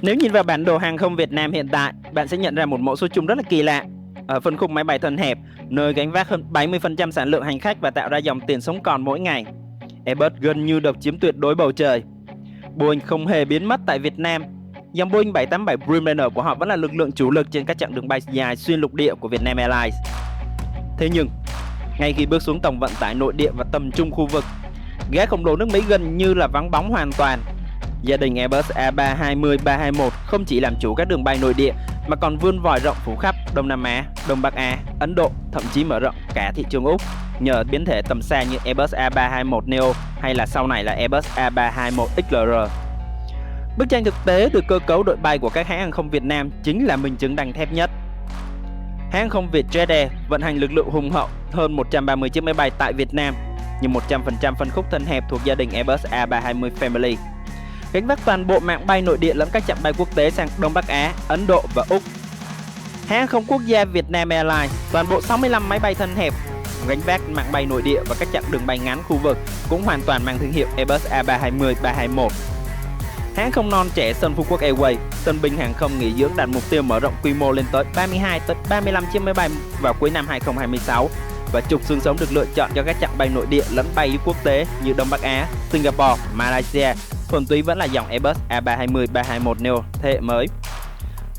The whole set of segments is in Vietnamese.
Nếu nhìn vào bản đồ hàng không Việt Nam hiện tại, bạn sẽ nhận ra một mẫu số chung rất là kỳ lạ. Ở phân khúc máy bay thân hẹp, nơi gánh vác hơn 70% sản lượng hành khách và tạo ra dòng tiền sống còn mỗi ngày, Airbus gần như độc chiếm tuyệt đối bầu trời. Boeing không hề biến mất tại Việt Nam. Dòng Boeing 787 Dreamliner của họ vẫn là lực lượng chủ lực trên các chặng đường bay dài xuyên lục địa của Vietnam Airlines. Thế nhưng, ngay khi bước xuống tầng vận tải nội địa và tầm trung khu vực, gã khổng lồ nước Mỹ gần như là vắng bóng hoàn toàn. Gia đình Airbus A320, 321 không chỉ làm chủ các đường bay nội địa mà còn vươn vòi rộng phủ khắp Đông Nam Á, Đông Bắc Á, Ấn Độ, thậm chí mở rộng cả thị trường Úc nhờ biến thể tầm xa như Airbus A321 Neo hay là sau này là Airbus A321 XLR. Bức tranh thực tế từ cơ cấu đội bay của các hãng hàng không Việt Nam chính là minh chứng đanh thép nhất. Hãng hàng không Vietjet Air vận hành lực lượng hùng hậu hơn 130 chiếc máy bay tại Việt Nam, nhưng 100% phân khúc thân hẹp thuộc gia đình Airbus A320 Family, gánh vác toàn bộ mạng bay nội địa lẫn các chặng bay quốc tế sang Đông Bắc Á, Ấn Độ và Úc. Hãng hàng không quốc gia Vietnam Airlines toàn bộ 65 máy bay thân hẹp gánh vác mạng bay nội địa và các chặng đường bay ngắn khu vực cũng hoàn toàn mang thương hiệu Airbus A320, 321. Hãng không non trẻ Sun Phú Quốc Airways, Tân Binh hàng không nghỉ dưỡng đặt mục tiêu mở rộng quy mô lên tới 32 tới 35 chiếc máy bay vào cuối năm 2026 và trục xương sống được lựa chọn cho các chặng bay nội địa lẫn bay quốc tế như Đông Bắc Á, Singapore, Malaysia. Thuần túy vẫn là dòng Airbus A320, 321 Neo thế hệ mới.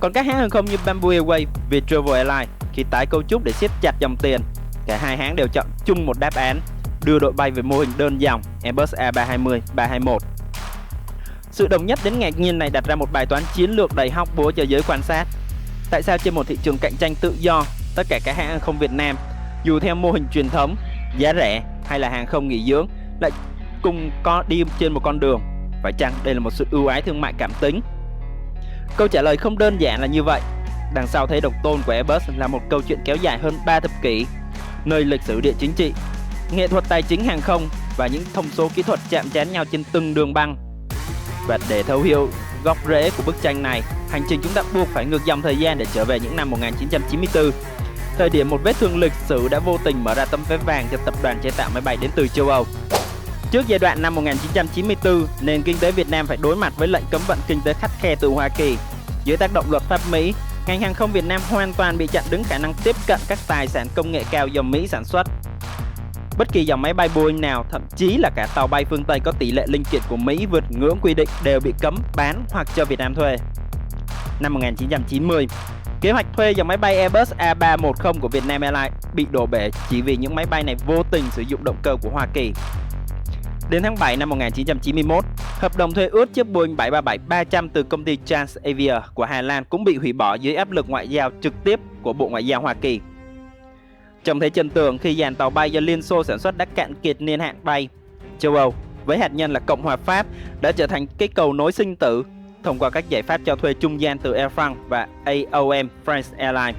Còn các hãng hàng không như Bamboo Airways, Vietravel Airlines khi tái cấu trúc để siết chặt dòng tiền, cả hai hãng đều chọn chung một đáp án, đưa đội bay về mô hình đơn dòng Airbus A320, 321. Sự đồng nhất đến ngạc nhiên này đặt ra một bài toán chiến lược đầy hóc búa cho giới quan sát. Tại sao trên một thị trường cạnh tranh tự do, tất cả các hãng hàng không Việt Nam, dù theo mô hình truyền thống, giá rẻ hay là hàng không nghỉ dưỡng, lại cùng có đi trên một con đường? Phải chăng đây là một sự ưu ái thương mại cảm tính? Câu trả lời không đơn giản là như vậy. Đằng sau thế độc tôn của Airbus là một câu chuyện kéo dài hơn 3 thập kỷ, nơi lịch sử địa chính trị, nghệ thuật tài chính hàng không và những thông số kỹ thuật chạm trán nhau trên từng đường băng. Và để thấu hiểu gốc rễ của bức tranh này, hành trình chúng ta buộc phải ngược dòng thời gian để trở về những năm 1994, thời điểm một vết thương lịch sử đã vô tình mở ra tấm vé vàng cho tập đoàn chế tạo máy bay đến từ châu Âu. Trước giai đoạn năm 1994, nền kinh tế Việt Nam phải đối mặt với lệnh cấm vận kinh tế khắt khe từ Hoa Kỳ. Dưới tác động luật pháp Mỹ, ngành hàng không Việt Nam hoàn toàn bị chặn đứng khả năng tiếp cận các tài sản công nghệ cao do Mỹ sản xuất. Bất kỳ dòng máy bay Boeing nào, thậm chí là cả tàu bay phương Tây có tỷ lệ linh kiện của Mỹ vượt ngưỡng quy định đều bị cấm bán hoặc cho Việt Nam thuê. Năm 1990, kế hoạch thuê dòng máy bay Airbus A310 của Vietnam Airlines bị đổ bể chỉ vì những máy bay này vô tình sử dụng động cơ của Hoa Kỳ. Đến tháng 7 năm 1991, hợp đồng thuê ướt chiếc Boeing 737-300 từ công ty Transavia của Hà Lan cũng bị hủy bỏ dưới áp lực ngoại giao trực tiếp của Bộ Ngoại giao Hoa Kỳ. Trong thế chân tường khi dàn tàu bay do Liên Xô sản xuất đã cạn kiệt niên hạn bay, châu Âu với hạt nhân là Cộng hòa Pháp đã trở thành cái cầu nối sinh tử thông qua các giải pháp cho thuê trung gian từ Air France và AOM France Airlines.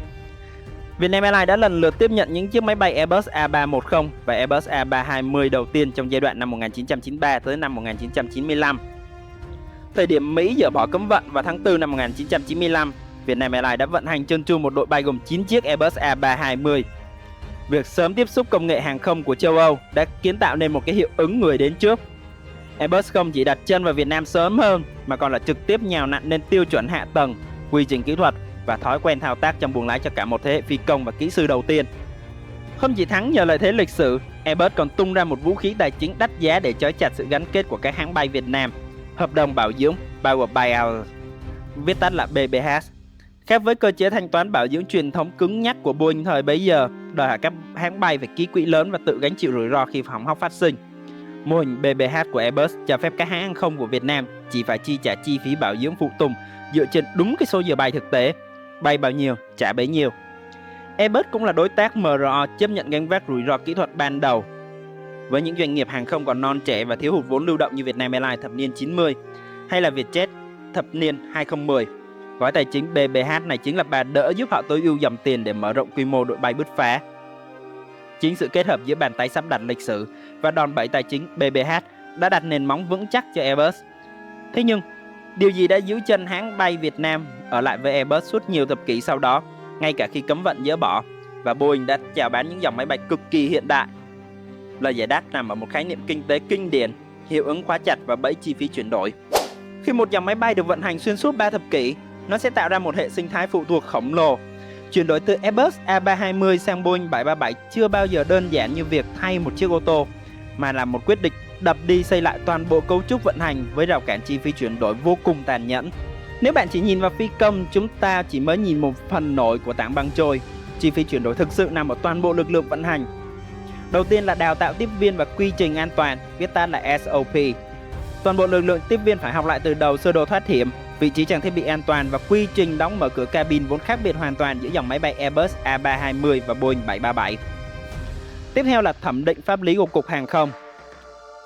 Vietnam Airlines đã lần lượt tiếp nhận những chiếc máy bay Airbus A310 và Airbus A320 đầu tiên trong giai đoạn năm 1993 tới năm 1995. Thời điểm Mỹ dỡ bỏ cấm vận vào tháng 4 năm 1995, Vietnam Airlines đã vận hành trơn tru một đội bay gồm 9 chiếc Airbus A320. Việc sớm tiếp xúc công nghệ hàng không của châu Âu đã kiến tạo nên một cái hiệu ứng người đến trước. Airbus không chỉ đặt chân vào Việt Nam sớm hơn mà còn là trực tiếp nhào nặn nên tiêu chuẩn hạ tầng, quy trình kỹ thuật và thói quen thao tác trong buồng lái cho cả một thế hệ phi công và kỹ sư đầu tiên. Không chỉ thắng nhờ lợi thế lịch sử, Airbus còn tung ra một vũ khí tài chính đắt giá để trói chặt sự gắn kết của các hãng bay Việt Nam, hợp đồng bảo dưỡng Power Buyout, viết tắt là BBH. Khác với cơ chế thanh toán bảo dưỡng truyền thống cứng nhắc của Boeing thời bấy giờ, đòi hỏi các hãng bay phải ký quỹ lớn và tự gánh chịu rủi ro khi hỏng hóc phát sinh. Mô hình BBH của Airbus cho phép các hãng hàng không của Việt Nam chỉ phải chi trả chi phí bảo dưỡng phụ tùng dựa trên đúng cái số giờ bay thực tế, bay bao nhiêu trả bấy nhiêu. Airbus cũng là đối tác MRO chấp nhận gánh vác rủi ro kỹ thuật ban đầu. Với những doanh nghiệp hàng không còn non trẻ và thiếu hụt vốn lưu động như Vietnam Airlines thập niên 90 hay là Vietjet thập niên 2010, gói tài chính BBH này chính là bà đỡ giúp họ tối ưu dòng tiền để mở rộng quy mô đội bay bứt phá. Chính sự kết hợp giữa bàn tay sắp đặt lịch sử và đòn bẩy tài chính BBH đã đặt nền móng vững chắc cho Airbus. Thế nhưng, điều gì đã giữ chân hãng bay Việt Nam ở lại với Airbus suốt nhiều thập kỷ sau đó, ngay cả khi cấm vận dỡ bỏ và Boeing đã chào bán những dòng máy bay cực kỳ hiện đại? Lời giải đáp nằm ở một khái niệm kinh tế kinh điển, hiệu ứng khóa chặt và bẫy chi phí chuyển đổi. Khi một dòng máy bay được vận hành xuyên suốt 3 thập kỷ, nó sẽ tạo ra một hệ sinh thái phụ thuộc khổng lồ. Chuyển đổi từ Airbus A320 sang Boeing 737 chưa bao giờ đơn giản như việc thay một chiếc ô tô, mà là một quyết định đập đi xây lại toàn bộ cấu trúc vận hành với rào cản chi phí chuyển đổi vô cùng tàn nhẫn. Nếu bạn chỉ nhìn vào phi công, chúng ta chỉ mới nhìn một phần nổi của tảng băng trôi. Chi phí chuyển đổi thực sự nằm ở toàn bộ lực lượng vận hành. Đầu tiên là đào tạo tiếp viên và quy trình an toàn, viết tắt là SOP. Toàn bộ lực lượng tiếp viên phải học lại từ đầu sơ đồ thoát hiểm, vị trí trang thiết bị an toàn và quy trình đóng mở cửa cabin vốn khác biệt hoàn toàn giữa dòng máy bay Airbus A320 và Boeing 737. Tiếp theo là thẩm định pháp lý của Cục Hàng không.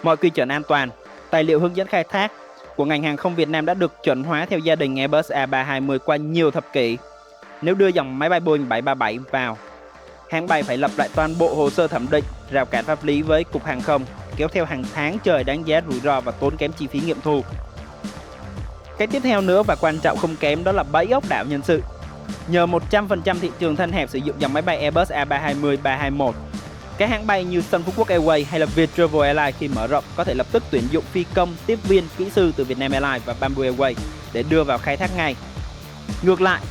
Mọi quy chuẩn an toàn, tài liệu hướng dẫn khai thác của ngành hàng không Việt Nam đã được chuẩn hóa theo gia đình Airbus A320 qua nhiều thập kỷ. Nếu đưa dòng máy bay Boeing 737 vào, hãng bay phải lập lại toàn bộ hồ sơ thẩm định, rào cản pháp lý với Cục Hàng không, kéo theo hàng tháng trời đánh giá rủi ro và tốn kém chi phí nghiệm thu. Cái tiếp theo nữa và quan trọng không kém đó là bẫy ốc đảo nhân sự. Nhờ 100% thị trường thân hẹp sử dụng dòng máy bay Airbus A320, 321, các hãng bay như Sun Phú Quốc Airways hay là Vietravel Airlines khi mở rộng có thể lập tức tuyển dụng phi công, tiếp viên, kỹ sư từ Vietnam Airlines và Bamboo Airways để đưa vào khai thác ngay. Ngược lại,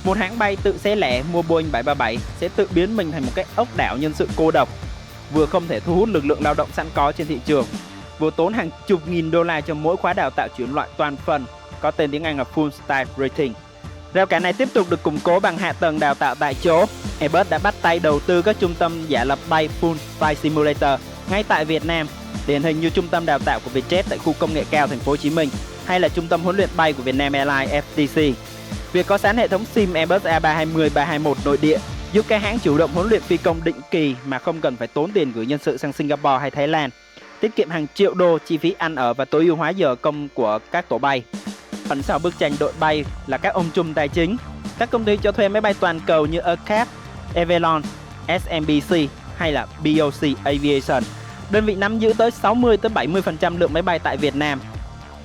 một hãng bay tự xé lẻ mua Boeing 737 sẽ tự biến mình thành một cái ốc đảo nhân sự cô độc, vừa không thể thu hút lực lượng lao động sẵn có trên thị trường, vừa tốn hàng chục nghìn đô la cho mỗi khóa đào tạo chuyển loại toàn phần, có tên tiếng Anh là Full Style Rating. Rào cản này tiếp tục được củng cố bằng hạ tầng đào tạo tại chỗ. Airbus đã bắt tay đầu tư các trung tâm giả lập bay Full Flight Simulator ngay tại Việt Nam, điển hình như trung tâm đào tạo của Vietjet tại khu công nghệ cao Thành phố Hồ Chí Minh hay là trung tâm huấn luyện bay của Vietnam Airlines FTC. Việc có sẵn hệ thống sim Airbus A320, 321 nội địa giúp các hãng chủ động huấn luyện phi công định kỳ mà không cần phải tốn tiền gửi nhân sự sang Singapore hay Thái Lan, tiết kiệm hàng triệu đô chi phí ăn ở và tối ưu hóa giờ công của các tổ bay. Phần sau bức tranh đội bay là các ông trùm tài chính, các công ty cho thuê máy bay toàn cầu như AirCap, Avalon, SMBC hay là BOC Aviation. Đơn vị nắm giữ tới 60-70% lượng máy bay tại Việt Nam.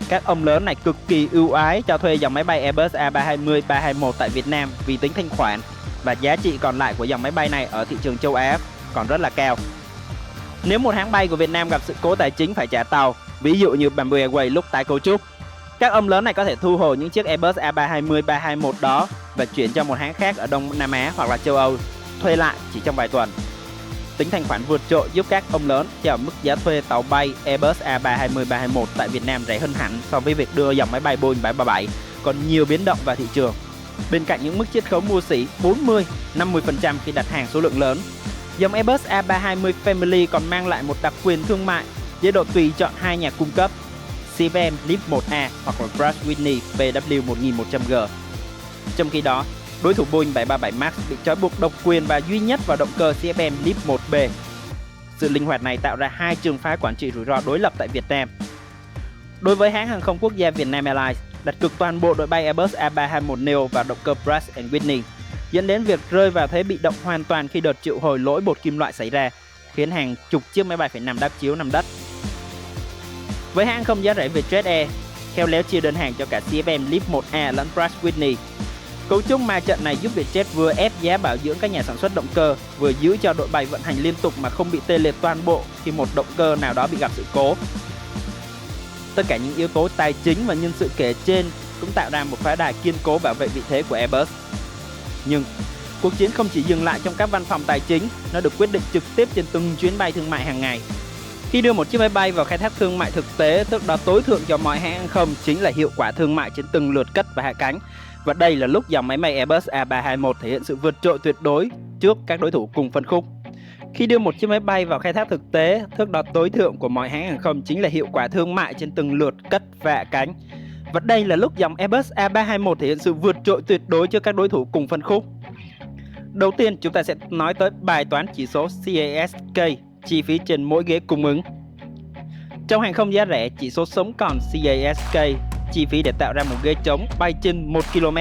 Các ông lớn này cực kỳ ưu ái cho thuê dòng máy bay Airbus A320, 321 tại Việt Nam vì tính thanh khoản và giá trị còn lại của dòng máy bay này ở thị trường châu Á còn rất là cao. Nếu một hãng bay của Việt Nam gặp sự cố tài chính phải trả tàu, ví dụ như Bamboo Airways lúc tái cấu trúc, các ông lớn này có thể thu hồi những chiếc Airbus A320, 321 đó và chuyển cho một hãng khác ở Đông Nam Á hoặc là châu Âu thuê lại chỉ trong vài tuần. Tính thanh khoản vượt trội giúp các ông lớn cho mức giá thuê tàu bay Airbus A320, 321 tại Việt Nam rẻ hơn hẳn so với việc đưa dòng máy bay Boeing 737 còn nhiều biến động vào thị trường. Bên cạnh những mức chiết khấu mua xỉ 40-50% khi đặt hàng số lượng lớn, dòng Airbus A320 Family còn mang lại một đặc quyền thương mại, chế độ tùy chọn hai nhà cung cấp CFM LEAP 1A hoặc là Pratt Whitney PW1100G. Trong khi đó, đối thủ Boeing 737 MAX bị trói buộc độc quyền và duy nhất vào động cơ CFM LEAP 1B. Sự linh hoạt này tạo ra hai trường phái quản trị rủi ro đối lập tại Việt Nam. Đối với hãng hàng không quốc gia Vietnam Airlines, đặt cược toàn bộ đội bay Airbus A321neo vào động cơ Pratt Whitney, dẫn đến việc rơi vào thế bị động hoàn toàn khi đợt triệu hồi lỗi bột kim loại xảy ra, khiến hàng chục chiếc máy bay phải nằm đắp chiếu nằm đất. Với hãng không giá rẻ Vietjet Air, khéo léo chia đơn hàng cho cả CFM LEAP 1A lẫn Pratt Whitney. Cấu trúc ma trận này giúp Vietjet vừa ép giá bảo dưỡng các nhà sản xuất động cơ, vừa giữ cho đội bay vận hành liên tục mà không bị tê liệt toàn bộ khi một động cơ nào đó bị gặp sự cố. Tất cả những yếu tố tài chính và nhân sự kể trên cũng tạo ra một pháo đài kiên cố bảo vệ vị thế của Airbus. Nhưng cuộc chiến không chỉ dừng lại trong các văn phòng tài chính, nó được quyết định trực tiếp trên từng chuyến bay thương mại hàng ngày. Khi đưa một chiếc máy bay vào khai thác thương mại thực tế, thước đo tối thượng cho mọi hãng hàng không chính là hiệu quả thương mại trên từng lượt cất và hạ cánh. Và đây là lúc dòng máy bay Airbus A321 thể hiện sự vượt trội tuyệt đối trước các đối thủ cùng phân khúc. Khi đưa một chiếc máy bay vào khai thác thực tế, thước đo tối thượng của mọi hãng hàng không chính là hiệu quả thương mại trên từng lượt cất và hạ cánh. Và đây là lúc dòng Airbus A321 thể hiện sự vượt trội tuyệt đối trước các đối thủ cùng phân khúc. Đầu tiên, chúng ta sẽ nói tới bài toán chỉ số CASK, chi phí trên mỗi ghế cung ứng. Trong hàng không giá rẻ, chỉ số sống còn CASK, chi phí để tạo ra một ghế trống bay trên 1 km.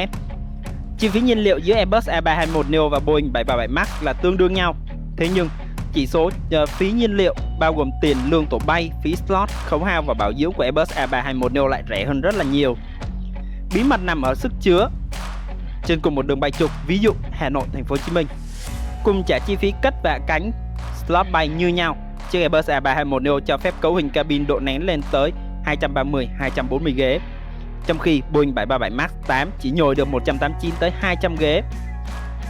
Chi phí nhiên liệu giữa Airbus A321neo và Boeing 737 MAX là tương đương nhau. Thế nhưng, chỉ số phí nhiên liệu bao gồm tiền lương tổ bay, phí slot, khấu hao và bảo dưỡng của Airbus A321neo lại rẻ hơn rất là nhiều. Bí mật nằm ở sức chứa. Trên cùng một đường bay trục, ví dụ Hà Nội, Thành phố Hồ Chí Minh, cùng trả chi phí cất và hạ cánh, slot bay như nhau, chiếc Airbus A321neo cho phép cấu hình cabin độ nén lên tới 230-240 ghế. trong khi Boeing 737 MAX 8 chỉ nhồi được 189 tới 200 ghế.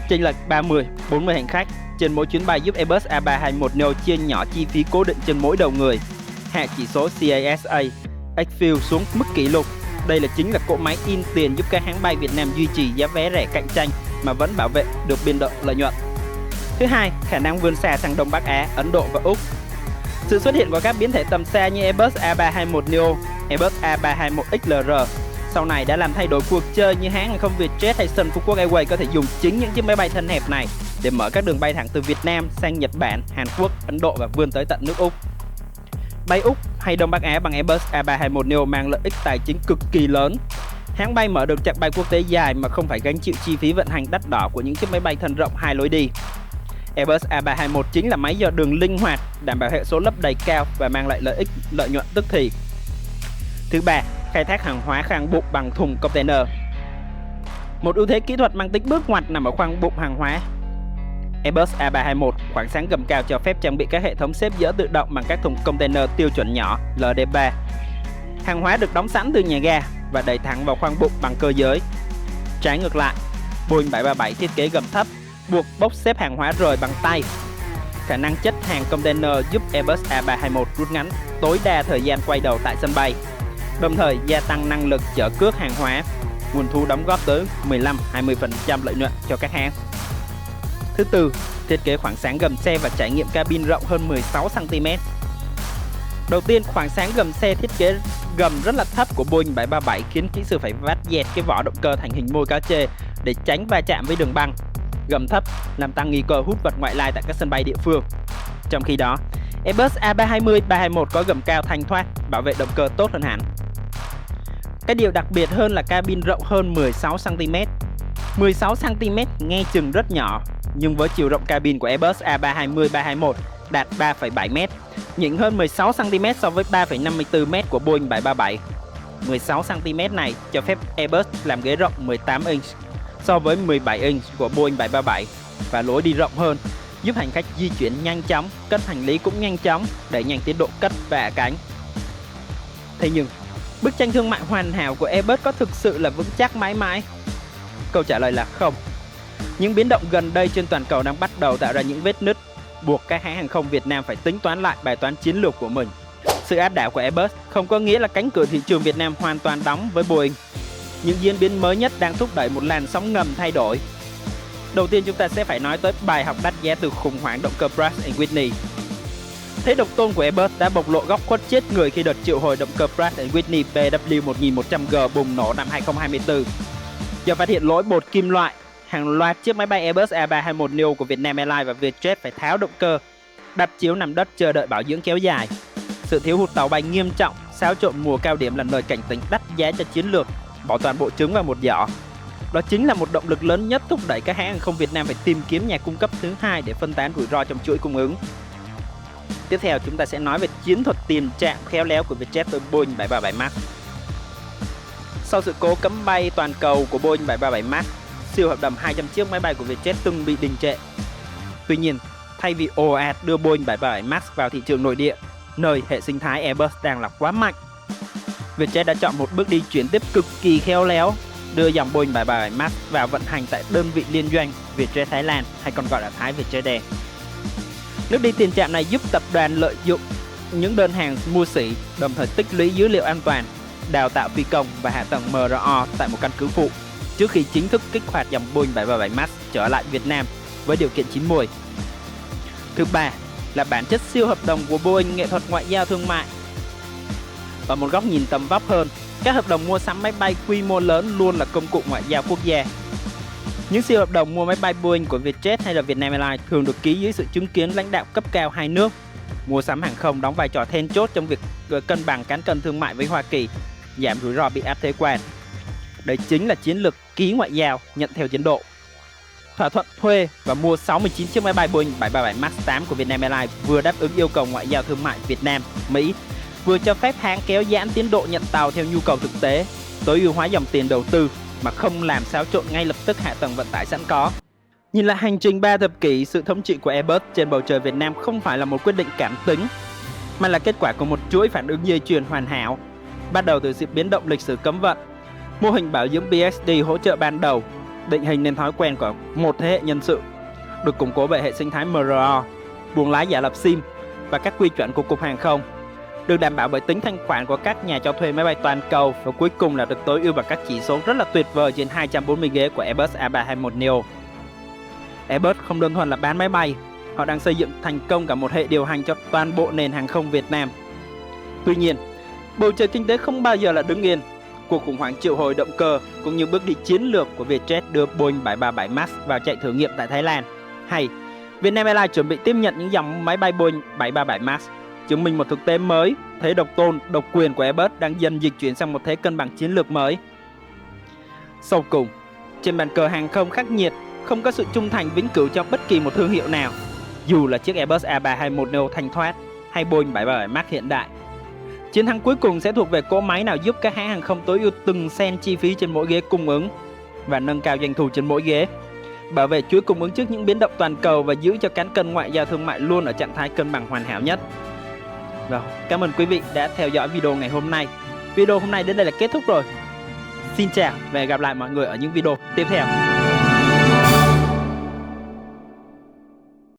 Chênh lệch 30-40 hành khách trên mỗi chuyến bay giúp Airbus A321neo chia nhỏ chi phí cố định trên mỗi đầu người, hạ chỉ số CASA ex-fuel xuống mức kỷ lục. Đây chính là cỗ máy in tiền giúp các hãng bay Việt Nam duy trì giá vé rẻ cạnh tranh mà vẫn bảo vệ được biên độ lợi nhuận. Thứ hai, khả năng vươn xa sang Đông Bắc Á, Ấn Độ và Úc. Sự xuất hiện của các biến thể tầm xa như Airbus A321neo, Airbus A321XLR sau này đã làm thay đổi cuộc chơi, như hãng hàng không Vietjet hay Sun Phú Quốc Airways có thể dùng chính những chiếc máy bay thân hẹp này để mở các đường bay thẳng từ Việt Nam sang Nhật Bản, Hàn Quốc, Ấn Độ và vươn tới tận nước Úc. Bay Úc hay Đông Bắc Á bằng Airbus A321neo mang lợi ích tài chính cực kỳ lớn. Hãng bay mở được chặng bay quốc tế dài mà không phải gánh chịu chi phí vận hành đắt đỏ của những chiếc máy bay thân rộng hai lối đi. Airbus A321 chính là máy do đường linh hoạt, đảm bảo hệ số lấp đầy cao và mang lại lợi nhuận tức thì. Thứ ba, khai thác hàng hóa khoang bụng bằng thùng container. Một ưu thế kỹ thuật mang tính bước ngoặt nằm ở khoang bụng hàng hóa. Airbus A321 khoảng sáng gầm cao cho phép trang bị các hệ thống xếp dỡ tự động bằng các thùng container tiêu chuẩn nhỏ LD3. Hàng hóa được đóng sẵn từ nhà ga và đẩy thẳng vào khoang bụng bằng cơ giới. Trái ngược lại, Boeing 737 thiết kế gầm thấp, buộc bốc xếp hàng hóa rời bằng tay. Khả năng chất hàng container giúp Airbus A321 rút ngắn tối đa thời gian quay đầu tại sân bay, đồng thời gia tăng năng lực chở cước hàng hóa, nguồn thu đóng góp tới 15-20% lợi nhuận cho các hãng. Thứ tư, thiết kế khoảng sáng gầm xe và trải nghiệm cabin rộng hơn 16 cm. Đầu tiên, khoảng sáng gầm xe thiết kế gầm rất là thấp của Boeing 737 khiến kỹ sư phải vắt dẹt cái vỏ động cơ thành hình môi cá trê để tránh va chạm với đường băng. Gầm thấp làm tăng nguy cơ hút vật ngoại lai tại các sân bay địa phương. Trong khi đó, Airbus A320, 321 có gầm cao thanh thoát, bảo vệ động cơ tốt hơn hẳn. Cái điều đặc biệt hơn là cabin rộng hơn 16 cm. 16 cm nghe chừng rất nhỏ, nhưng với chiều rộng cabin của Airbus A320, 321 đạt 3,7 m, nhỉnh hơn 16 cm so với 3,54 m của Boeing 737. 16 cm này cho phép Airbus làm ghế rộng 18 inch so với 17 inch của Boeing 737 và lối đi rộng hơn, giúp hành khách di chuyển nhanh chóng, cất hành lý cũng nhanh chóng, đẩy nhanh tiến độ cất và hạ cánh. Thế nhưng, bức tranh thương mại hoàn hảo của Airbus có thực sự là vững chắc mãi mãi? Câu trả lời là không. Những biến động gần đây trên toàn cầu đang bắt đầu tạo ra những vết nứt, buộc các hãng hàng không Việt Nam phải tính toán lại bài toán chiến lược của mình. Sự áp đảo của Airbus không có nghĩa là cánh cửa thị trường Việt Nam hoàn toàn đóng với Boeing. Những diễn biến mới nhất đang thúc đẩy một làn sóng ngầm thay đổi. Đầu tiên chúng ta sẽ phải nói tới bài học đắt giá từ khủng hoảng động cơ Pratt & Whitney. Thế độc tôn của Airbus đã bộc lộ góc khuất chết người khi đợt triệu hồi động cơ Pratt & Whitney PW1100G bùng nổ năm 2024. Do phát hiện lỗi bột kim loại, hàng loạt chiếc máy bay Airbus A321neo của Vietnam Airlines và Vietjet phải tháo động cơ, đặt chiếu nằm đất chờ đợi bảo dưỡng kéo dài. Sự thiếu hụt tàu bay nghiêm trọng, xáo trộn mùa cao điểm là lời cảnh tỉnh đắt giá cho chiến lược bỏ toàn bộ trứng vào một giỏ. Đó chính là một động lực lớn nhất thúc đẩy các hãng hàng không Việt Nam phải tìm kiếm nhà cung cấp thứ hai để phân tán rủi ro trong chuỗi cung ứng. Tiếp theo chúng ta sẽ nói về chiến thuật tiền trạm khéo léo của Vietjet với Boeing 737 MAX. Sau sự cố cấm bay toàn cầu của Boeing 737 MAX, siêu hợp đồng 200 chiếc máy bay của Vietjet từng bị đình trệ. Tuy nhiên, thay vì ồ ạt đưa Boeing 737 MAX vào thị trường nội địa, nơi hệ sinh thái Airbus đang là quá mạnh, Vietjet đã chọn một bước đi chuyển tiếp cực kỳ khéo léo, đưa dòng Boeing 737 MAX vào vận hành tại đơn vị liên doanh Vietjet Thái Lan hay còn gọi là Thái Vietjet Air. Nước đi tiền trạm này giúp tập đoàn lợi dụng những đơn hàng mua sỉ, đồng thời tích lũy dữ liệu an toàn, đào tạo phi công và hạ tầng MRO tại một căn cứ phụ trước khi chính thức kích hoạt dòng Boeing 737 MAX trở lại Việt Nam với điều kiện chín muồi. Thứ ba là bản chất siêu hợp đồng của Boeing, nghệ thuật ngoại giao thương mại. Ở một góc nhìn tầm vóc hơn, các hợp đồng mua sắm máy bay quy mô lớn luôn là công cụ ngoại giao quốc gia. Những siêu hợp đồng mua máy bay Boeing của Vietjet hay là Vietnam Airlines thường được ký dưới sự chứng kiến lãnh đạo cấp cao hai nước. Mua sắm hàng không đóng vai trò then chốt trong việc cân bằng cán cân thương mại với Hoa Kỳ, giảm rủi ro bị áp thuế quan. Đây chính là chiến lược ký ngoại giao nhận theo tiến độ. Thỏa thuận thuê và mua 69 chiếc máy bay Boeing 737 MAX 8 của Vietnam Airlines vừa đáp ứng yêu cầu ngoại giao thương mại Việt Nam, Mỹ, vừa cho phép hãng kéo giãn tiến độ nhận tàu theo nhu cầu thực tế, tối ưu hóa dòng tiền đầu tư mà không làm xáo trộn ngay lập tức hạ tầng vận tải sẵn có. Nhìn lại hành trình 3 thập kỷ, sự thống trị của Airbus trên bầu trời Việt Nam không phải là một quyết định cảm tính, mà là kết quả của một chuỗi phản ứng dây chuyền hoàn hảo, bắt đầu từ sự biến động lịch sử cấm vận, Mô hình bảo dưỡng PSD hỗ trợ ban đầu, định hình nên thói quen của một thế hệ nhân sự, được củng cố bởi hệ sinh thái MRO, buồng lái giả lập SIM và các quy chuẩn của Cục Hàng không, được đảm bảo bởi tính thanh khoản của các nhà cho thuê máy bay toàn cầu, và cuối cùng là được tối ưu bằng các chỉ số rất là tuyệt vời trên 240 ghế của Airbus A321neo. Airbus không đơn thuần là bán máy bay, họ đang xây dựng thành công cả một hệ điều hành cho toàn bộ nền hàng không Việt Nam. Tuy nhiên, bầu trời kinh tế không bao giờ là đứng yên. Cuộc khủng hoảng triệu hồi động cơ cũng như bước đi chiến lược của Vietjet đưa Boeing 737 MAX vào chạy thử nghiệm tại Thái Lan, hay Vietnam Airlines chuẩn bị tiếp nhận những dòng máy bay Boeing 737 MAX, chứng minh một thực tế mới, thế độc tôn, độc quyền của Airbus đang dần dịch chuyển sang một thế cân bằng chiến lược mới. Sau cùng, trên bàn cờ hàng không khắc nghiệt, không có sự trung thành vĩnh cửu cho bất kỳ một thương hiệu nào, dù là chiếc Airbus A321neo thanh thoát hay Boeing 737 MAX hiện đại. Chiến thắng cuối cùng sẽ thuộc về cỗ máy nào giúp các hãng hàng không tối ưu từng sen chi phí trên mỗi ghế cung ứng và nâng cao doanh thu trên mỗi ghế, bảo vệ chuỗi cung ứng trước những biến động toàn cầu và giữ cho cán cân ngoại giao thương mại luôn ở trạng thái cân bằng hoàn hảo nhất. Rồi, cảm ơn quý vị đã theo dõi video ngày hôm nay. Video hôm nay đến đây là kết thúc rồi. Xin chào và hẹn gặp lại mọi người ở những video tiếp theo.